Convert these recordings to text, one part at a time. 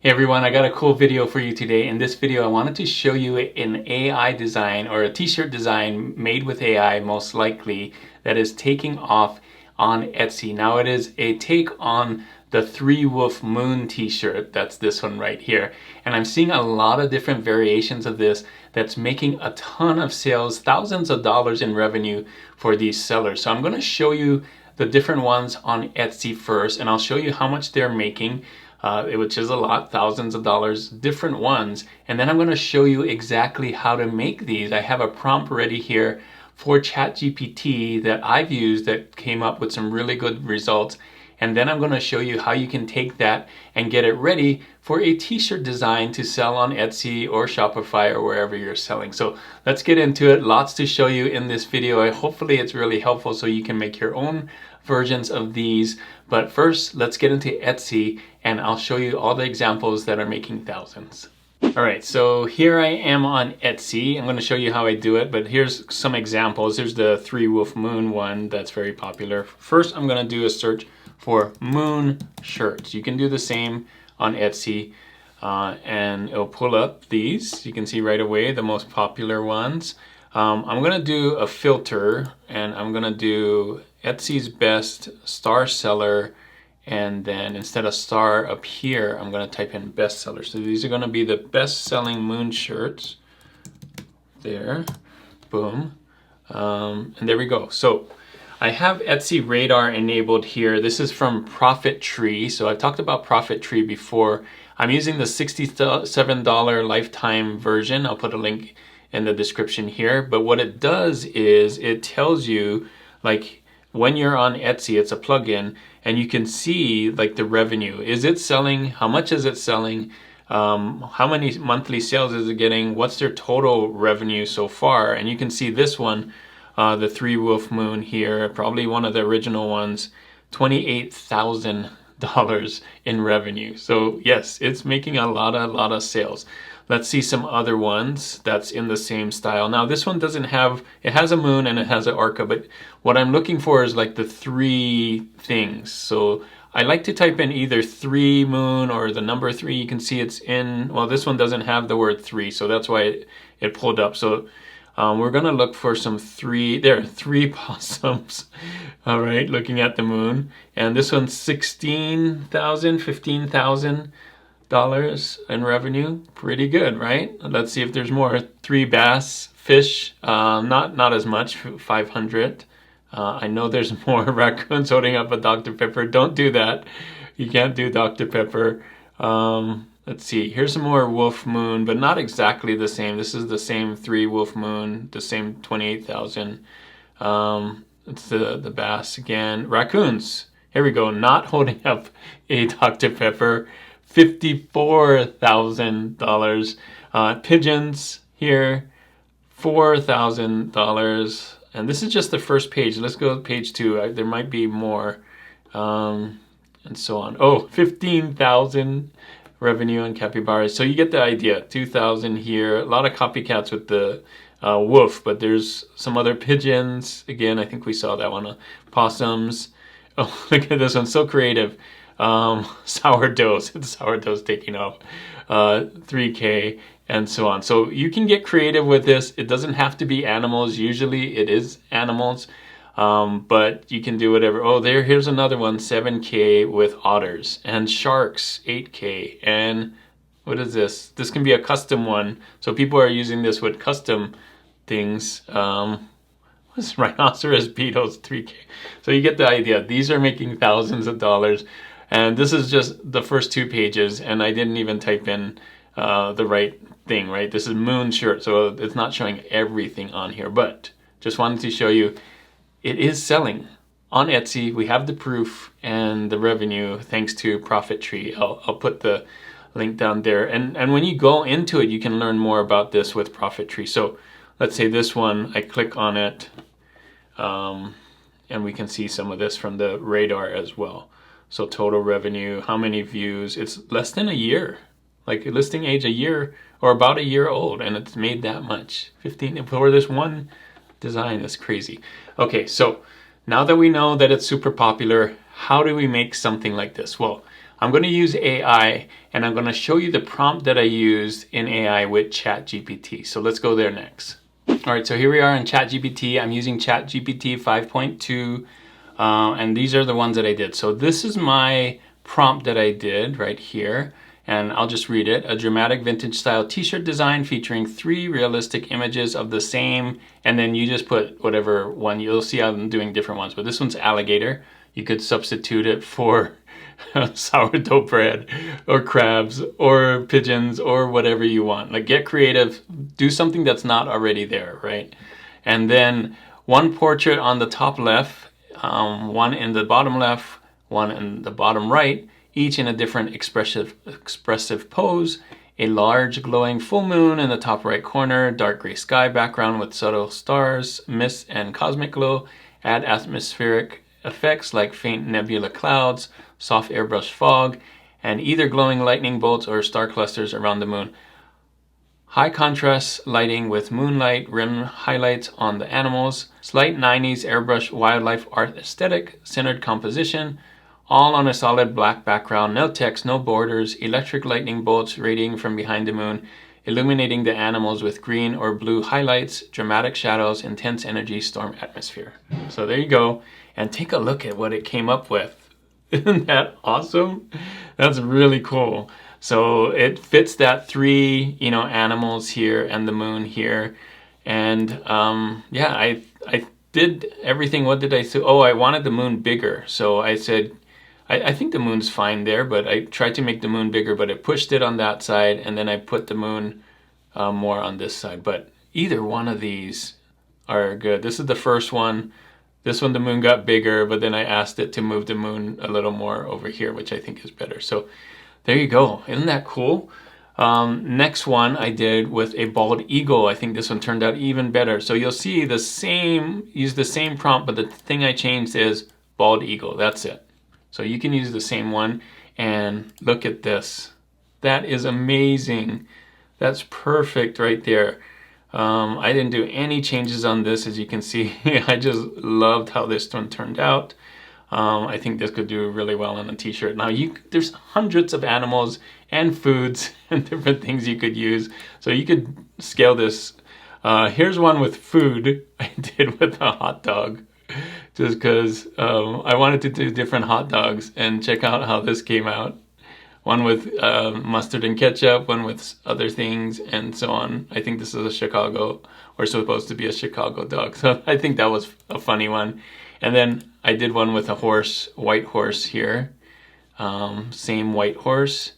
Hey everyone, I got a cool video for you today. In this video, I wanted to show you an AI design or a t-shirt design made with AI, most likely, that is taking off on Etsy. Now it is a take on the Three Wolf Moon t-shirt. That's this one right here. And I'm seeing a lot of different variations of this that's making a ton of sales, thousands of dollars in revenue for these sellers. So I'm going to show you the different ones on Etsy first, and I'll show you how much they're making. Which is a lot, thousands of dollars, different ones. And then I'm going to show you exactly how to make these. I have a prompt ready here for ChatGPT that I've used that came up with some really good results. And then I'm going to show you how you can take that and get it ready for a t-shirt design to sell on Etsy or Shopify or wherever you're selling. So let's get into it. Lots to show you in this video. Hopefully it's really helpful so you can make your own versions of these. But first, let's get into Etsy and I'll show you all the examples that are making thousands. All right, so here I am on Etsy. I'm going to show you how I do it, but here's some examples. There's the Three Wolf Moon one that's very popular. First, I'm going to do a search for moon shirts. You can do the same on Etsy and it'll pull up these. You can see right away the most popular ones. I'm going to do a filter and I'm going to do Etsy's best star seller, and then instead of star up here, I'm going to type in best seller. So these are going to be the best selling moon shirts. There, boom, and there we go. So I have Etsy Radar enabled here. This is from Profit Tree. So I've talked about Profit Tree before. I'm using the $67 lifetime version. I'll put a link in the description here. But what it does is it tells you, like, when you're on Etsy, it's a plugin, and you can see like the revenue. Is it selling? How much is it selling? How many monthly sales is it getting? What's their total revenue so far? And you can see this one, the Three Wolf Moon here, probably one of the original ones, $28,000 in revenue. So yes, it's making a lot of sales. Let's see some other ones that's in the same style. Now this one doesn't have, it has a moon and it has an orca, but what I'm looking for is like the three things. So I like to type in either three moon or the number three. You can see it's in, well, this one doesn't have the word three, so that's why it pulled up. So we're gonna look for some three possums. All right, looking at the moon. And this one's $15,000 in revenue. Pretty good, right? Let's see if there's more. Three bass, fish, not as much, 500. I know there's more. Raccoons holding up a Dr. Pepper. Don't do that. You can't do Dr. Pepper. Let's see, here's some more Wolf Moon, but not exactly the same. This is the same Three Wolf Moon, the same 28,000. It's the bass again. Raccoons, here we go, not holding up a Dr. Pepper. $54,000. Pigeons here, $4,000. And this is just the first page. Let's go to page 2. There might be more, and so on. Oh, 15,000 revenue on capybaras. So you get the idea. 2,000 here. A lot of copycats with the wolf, but there's some other pigeons. Again, I think we saw that one. Possums. Oh, look at this one. So creative. Sourdoughs. Sourdoughs taking off. 3K and so on. So you can get creative with this. It doesn't have to be animals. Usually it is animals, but you can do whatever. Oh, here's another one, 7K with otters, and sharks, 8K. And what is this? This can be a custom one. So people are using this with custom things. What's rhinoceros beetles, 3K. So you get the idea. These are making thousands of dollars. And this is just the first 2 pages, and I didn't even type in the right thing, right? This is moon shirt, so it's not showing everything on here, but just wanted to show you it is selling on Etsy. We have the proof and the revenue thanks to Profit Tree. I'll put the link down there. And when you go into it, you can learn more about this with Profit Tree. So let's say this one, I click on it, and we can see some of this from the radar as well. So total revenue, how many views? It's less than a year, like listing age a year or about a year old, and it's made that much. 15 for this one design is crazy. Okay, so now that we know that it's super popular, how do we make something like this? Well, I'm going to use AI, and I'm going to show you the prompt that I used in AI with ChatGPT. So let's go there next. All right, so here we are in ChatGPT. I'm using ChatGPT 5.2, and these are the ones that I did. So this is my prompt that I did right here, and I'll just read it. A dramatic vintage style t-shirt design featuring 3 realistic images of the same, and then you just put whatever one. You'll see I'm doing different ones, but this one's alligator. You could substitute it for sourdough bread or crabs or pigeons or whatever you want. Like, get creative, do something that's not already there, right? And then one portrait on the top left, one in the bottom left, one in the bottom right, each in a different expressive pose. A large glowing full moon in the top right corner, dark gray sky background with subtle stars, mist, and cosmic glow. Add atmospheric effects like faint nebula clouds, soft airbrush fog, and either glowing lightning bolts or star clusters around the moon. High contrast lighting with moonlight rim highlights on the animals. Slight 90s airbrush wildlife art aesthetic, centered composition, all on a solid black background, no text, no borders, electric lightning bolts radiating from behind the moon, illuminating the animals with green or blue highlights, dramatic shadows, intense energy, storm atmosphere. So there you go, and take a look at what it came up with. Isn't that awesome? That's really cool. So it fits that 3, animals here and the moon here. And yeah, I did everything. What did I say? Oh, I wanted the moon bigger. So I said, I think the moon's fine there, but I tried to make the moon bigger, but it pushed it on that side, and then I put the moon more on this side. But either one of these are good. This is the first one. This one, the moon got bigger, but then I asked it to move the moon a little more over here, which I think is better. So there you go. Isn't that cool? Next one I did with a bald eagle. I think this one turned out even better. So you'll see use the same prompt, but the thing I changed is bald eagle. That's it. So you can use the same one, and look at this. That is amazing. That's perfect right there. I didn't do any changes on this, as you can see. I just loved how this one turned out. I think this could do really well on a t-shirt. Now there's hundreds of animals and foods and different things you could use. So you could scale this. Here's one with food I did with a hot dog. Just because I wanted to do different hot dogs, and check out how this came out. One with mustard and ketchup, one with other things, and so on. I think this is a Chicago, or supposed to be a Chicago dog. So I think that was a funny one. And then I did one with a horse, white horse here. Same white horse.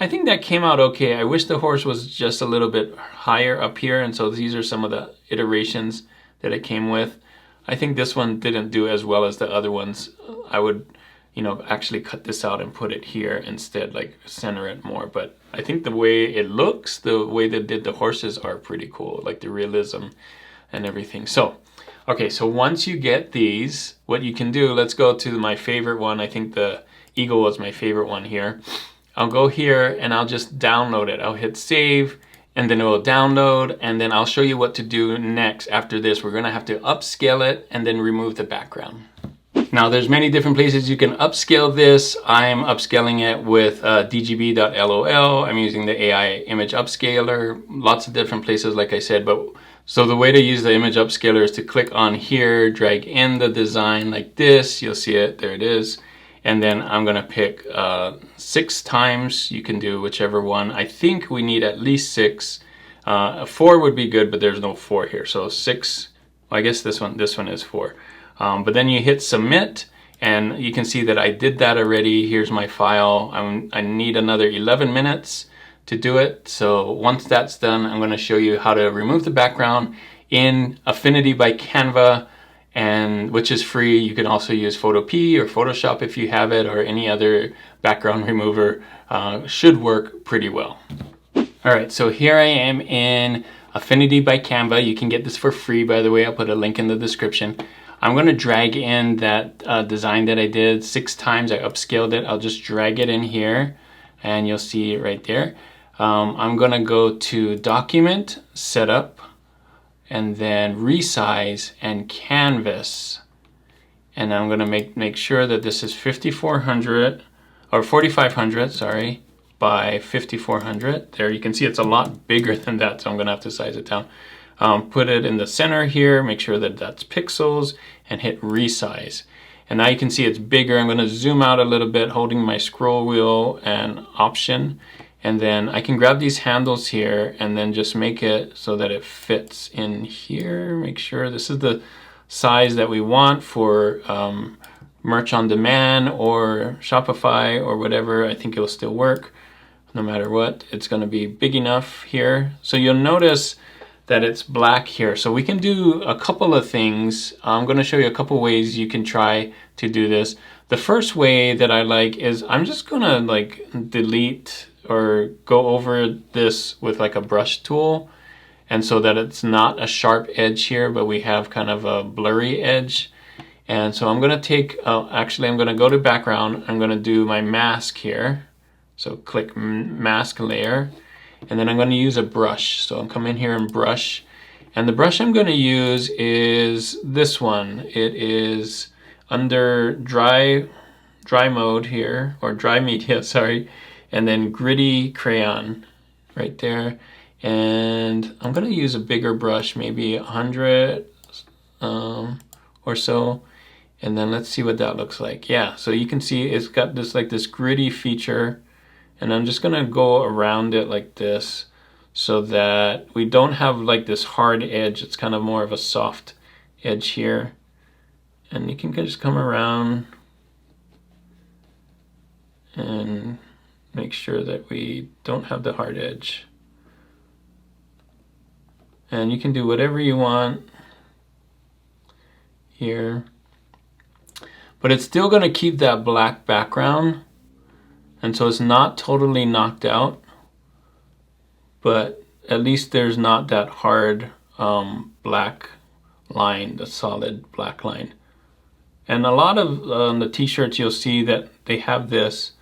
I think that came out okay. I wish the horse was just a little bit higher up here, and so these are some of the iterations that it came with. I think this one didn't do as well as the other ones. I would, actually cut this out and put it here instead, like center it more. But I think the way it looks, the way they did the horses are pretty cool, like the realism and everything. So, okay, so once you get these, what you can do, let's go to my favorite one. I think the eagle was my favorite one here. I'll go here and I'll just download it. I'll hit save, and then it will download, and then I'll show you what to do next. After this, we're gonna have to upscale it and then remove the background. Now, there's many different places you can upscale this. I'm upscaling it with dgb.lol. I'm using the AI image upscaler. Lots of different places, like I said. But so the way to use the image upscaler is to click on here, drag in the design like this. You'll see it, there it is. And then I'm gonna pick 6 times. You can do whichever one. I think we need at least 6. 4 would be good, but there's no 4 here. So 6, well, I guess this one is 4. But then you hit submit, and you can see that I did that already. Here's my file. I need another 11 minutes to do it. So once that's done, I'm gonna show you how to remove the background in Affinity by Canva, and which is free. You can also use Photopea or Photoshop if you have it, or any other background remover. Should work pretty well. All right, so here I am in Affinity by Canva. You can get this for free, by the way. I'll put a link in the description. I'm gonna drag in that design that I did 6 times. I upscaled it. I'll just drag it in here, and you'll see it right there. I'm gonna go to Document, Setup, and then Resize and Canvas. And I'm gonna make sure that this is 5400 or 4500, sorry, by 5400. There you can see it's a lot bigger than that, so I'm gonna have to size it down. Put it in the center here, make sure that that's pixels, and hit resize. And now you can see it's bigger. I'm gonna zoom out a little bit, holding my scroll wheel and option. And then I can grab these handles here and then just make it so that it fits in here. Make sure this is the size that we want for merch on demand or Shopify or whatever. I think it'll still work no matter what. It's going to be big enough here. So you'll notice that it's black here. So we can do a couple of things. I'm going to show you a couple ways you can try to do this. The first way that I like is I'm just going to like delete or go over this with like a brush tool, and so that it's not a sharp edge here, but we have kind of a blurry edge. And so I'm going to take, actually I'm going to go to background. I'm going to do my mask here. So click mask layer, and then I'm going to use a brush. So I'm coming here and brush, and the brush I'm going to use is this one. It is under dry mode here, or dry media, sorry, and then gritty crayon right there. And I'm going to use a bigger brush, maybe 100 or so. And then let's see what that looks like. Yeah, so you can see it's got this like this gritty feature, and I'm just gonna go around it like this so that we don't have like this hard edge. It's kind of more of a soft edge here. And you can just come around and make sure that we don't have the hard edge. And you can do whatever you want here. But it's still going to keep that black background, and so it's not totally knocked out, but at least there's not that hard black line, the solid black line. And a lot of the t-shirts, you'll see that they have this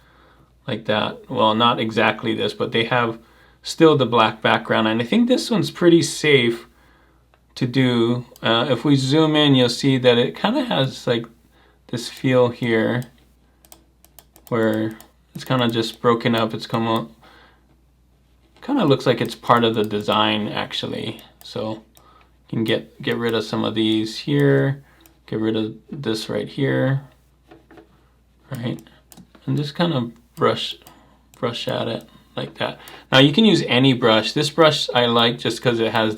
like that. Well, not exactly this, but they have still the black background, and I think this one's pretty safe to do. If we zoom in, you'll see that it kind of has like this feel here where it's kind of just broken up. It's kind of looks like it's part of the design actually. So you can get rid of some of these here, get rid of this right here, right? And just kind of brush at it like that. Now you can use any brush. This brush I like just because it has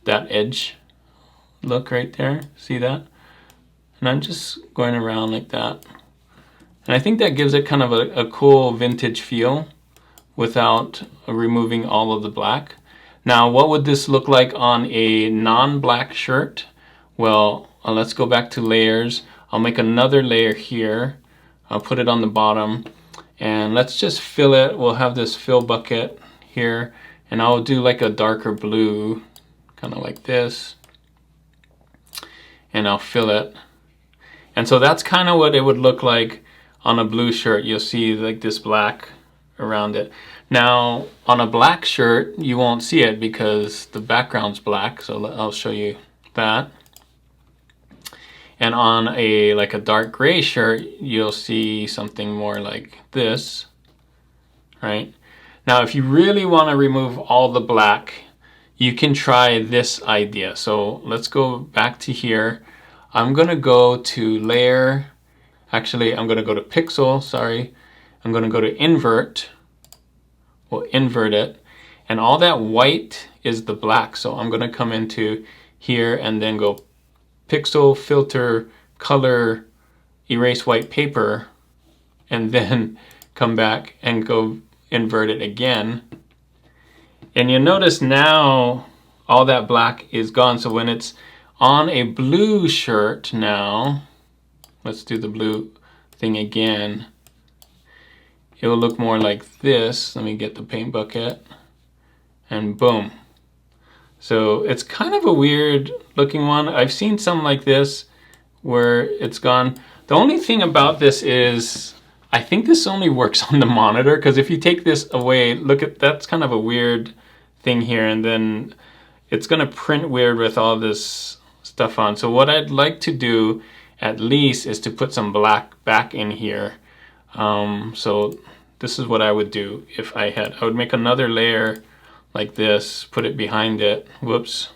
that edge look right there. See that? And I'm just going around like that. And I think that gives it kind of a cool vintage feel without removing all of the black. Now, what would this look like on a non-black shirt? Well, let's go back to layers. I'll make another layer here. I'll put it on the bottom, and let's just fill it. We'll have this fill bucket here, and I'll do like a darker blue, kind of like this, and I'll fill it. And so that's kind of what it would look like on a blue shirt. You'll see like this black around it. Now on a black shirt, you won't see it because the background's black. So I'll show you that. And on a dark gray shirt, you'll see something more like this, right? Now, if you really want to remove all the black, you can try this idea. So let's go back to here. I'm going to go to layer. Actually, I'm going to go to pixel, sorry. I'm going to go to invert. We'll invert it. And all that white is the black. So I'm going to come into here and then go pixel, filter, color, erase white paper, and then come back and go invert it again. And you'll notice now all that black is gone. So when it's on a blue shirt now, let's do the blue thing again. It will look more like this. Let me get the paint bucket, and boom. So it's kind of a weird looking one. I've seen some like this where it's gone. The only thing about this is I think this only works on the monitor, because if you take this away, look at that's kind of a weird thing here, and then it's going to print weird with all this stuff on. So what I'd like to do at least is to put some black back in here. So this is what I would do if I would make another layer like this, put it behind it, whoops,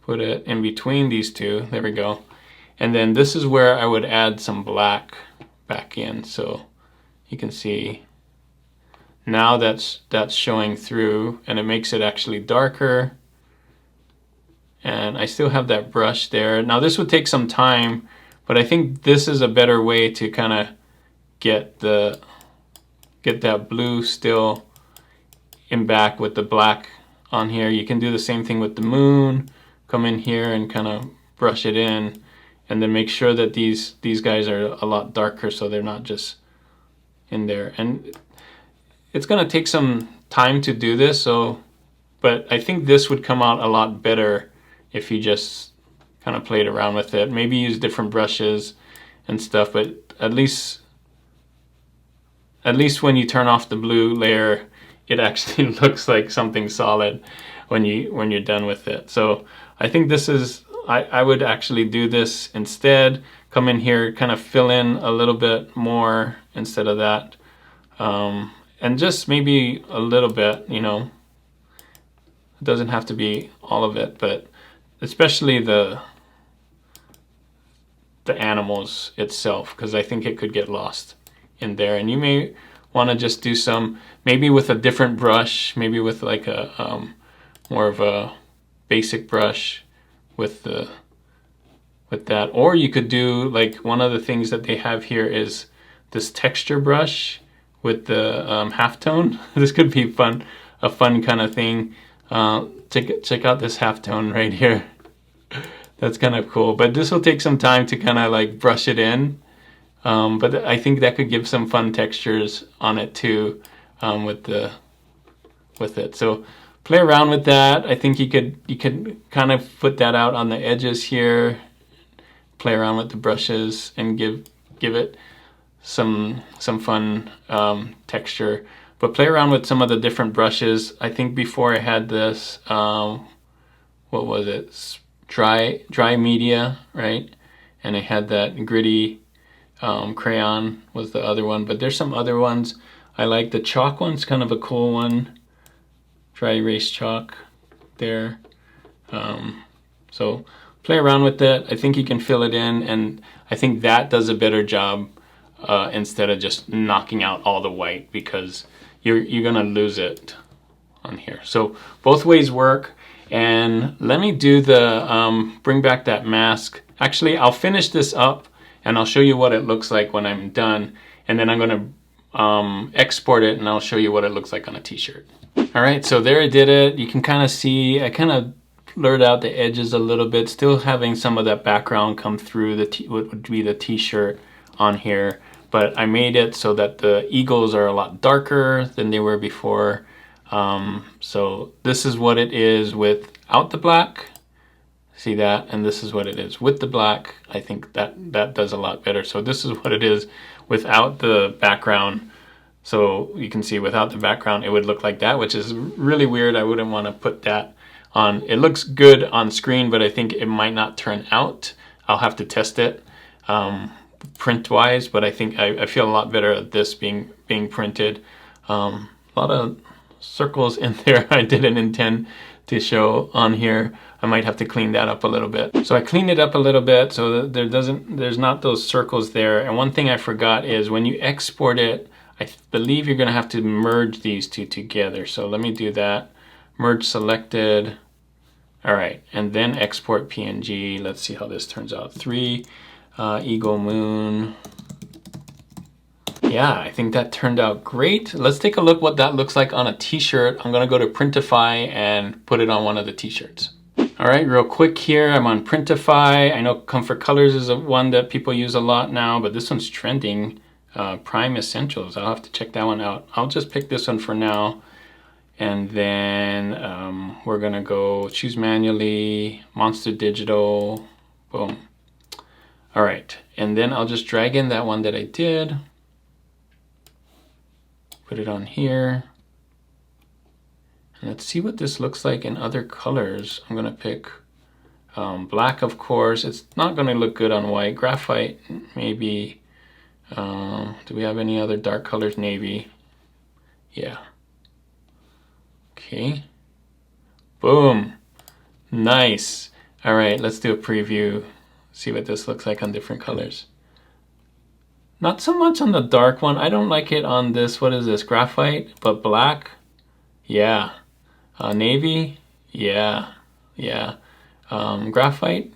put it in between these two, there we go. And then this is where I would add some black back in, so you can see now that's showing through, and it makes it actually darker. And I still have that brush there. Now this would take some time, but I think this is a better way to kind of get that blue still in back with the black on here. You can do the same thing with the moon. Come in here and kind of brush it in, and then make sure that these guys are a lot darker so they're not just in there. And it's gonna take some time to do this, so but I think this would come out a lot better if you just kind of played around with it. Maybe use different brushes and stuff, but at least when you turn off the blue layer, it actually looks like something solid when you're done with it. So I think this is, I would actually do this instead. Come in here, kind of fill in a little bit more instead of that. And just maybe a little bit, you know. It doesn't have to be all of it, but especially the animals itself, because I think it could get lost in there. And you may want to just do some, maybe with a different brush, maybe with like a more of a basic brush with that. Or you could do, like, one of the things that they have here is this texture brush with the halftone. This could be fun, a fun kind of thing. Check out this halftone right here. That's kind of cool, but this will take some time to kind of like brush it in. But I think that could give some fun textures on it too, with it. So play around with that. I think you could kind of put that out on the edges here. Play around with the brushes and give it some fun texture. But play around with some of the different brushes. I think before I had this, what was it? Dry media, right? And I had that gritty crayon was the other one. But there's some other ones. I like the chalk one's kind of a cool one. Dry erase chalk there. So play around with it. I think you can fill it in, and I think that does a better job instead of just knocking out all the white, because you're gonna lose it on here. So both ways work. And let me do the bring back that mask. Actually, I'll finish this up and I'll show you what it looks like when I'm done, and then I'm gonna export it and I'll show you what it looks like on a t-shirt. All right, so there I did it. You can kind of see I kind of blurred out the edges a little bit, still having some of that background come through what would be the t-shirt on here. But I made it so that the eagles are a lot darker than they were before. So this is what it is without the black. See that? And this is what it is with the black. I think that does a lot better. So this is what it is without the background. So you can see without the background, it would look like that, which is really weird. I wouldn't want to put that on. It looks good on screen, but I think it might not turn out. I'll have to test it print wise, but I think I feel a lot better at this being printed. A lot of circles in there I didn't intend to show on here. I might have to clean that up a little bit. So I cleaned it up a little bit so that there's not those circles there. And one thing I forgot is when you export it, I believe you're gonna have to merge these two together. So let me do that. Merge selected. All right, and then export PNG. Let's see how this turns out. 3 eagle moon. Yeah, I think that turned out great. Let's take a look what that looks like on a t-shirt. I'm gonna go to Printify and put it on one of the t-shirts. All right, real quick here, I'm on Printify. I know Comfort Colors is one that people use a lot now, but this one's trending. Prime Essentials, I'll have to check that one out. I'll just pick this one for now. And then we're gonna go choose manually, Monster Digital, boom. All right, and then I'll just drag in that one that I did. Put it on here. And let's see what this looks like in other colors. I'm gonna pick black, of course. It's not gonna look good on white. Graphite, maybe Do we have any other dark colors? Navy. Yeah. Okay. Boom. Nice. All right, let's do a preview. See what this looks like on different colors. Not so much on the dark one. I don't like it on this, what is this, graphite? But black, yeah. Navy, yeah, yeah. Graphite,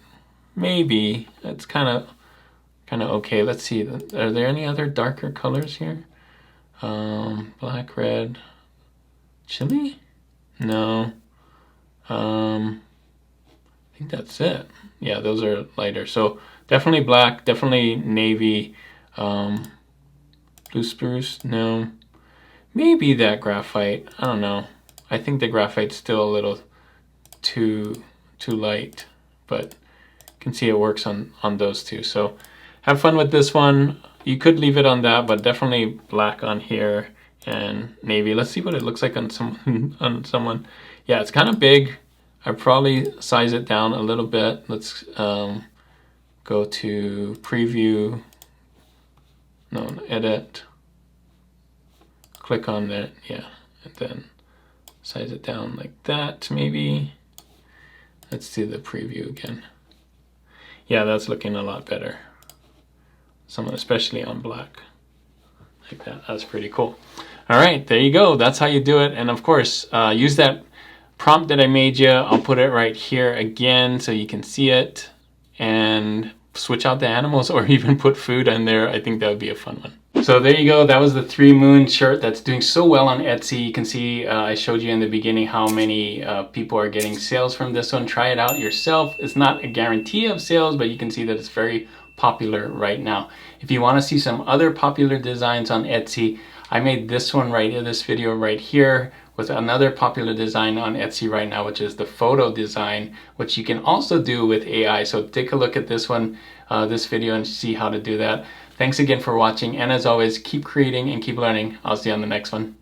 maybe. It's kind of okay. Let's see. Are there any other darker colors here? Black, red, chili? No. I think that's it. Yeah, those are lighter. So definitely black, definitely navy. Blue spruce, no. Maybe that graphite, I don't know. I think the graphite's still a little too light, but you can see it works on those two. So have fun with this one. You could leave it on that, but definitely black on here and navy. Let's see what it looks like on someone. Yeah, it's kind of big. I'd probably size it down a little bit. Let's go to preview. No, edit. Click on it, yeah, and then size it down like that, maybe. Let's do the preview again. Yeah, that's looking a lot better. Especially on black, like that. That's pretty cool. All right, there you go. That's how you do it. And of course, use that prompt that I made you. I'll put it right here again so you can see it, and switch out the animals or even put food in there. I think that would be a fun one. So there you go. That was the 3 Moon shirt that's doing so well on Etsy. You can see I showed you in the beginning how many people are getting sales from this one. Try it out yourself. It's not a guarantee of sales, but you can see that it's very popular right now. If you want to see some other popular designs on Etsy, I made this one this video right here with another popular design on Etsy right now, which is the photo design, which you can also do with AI. So take a look at this one, this video, and see how to do that. Thanks again for watching, and as always, keep creating and keep learning. I'll see you on the next one.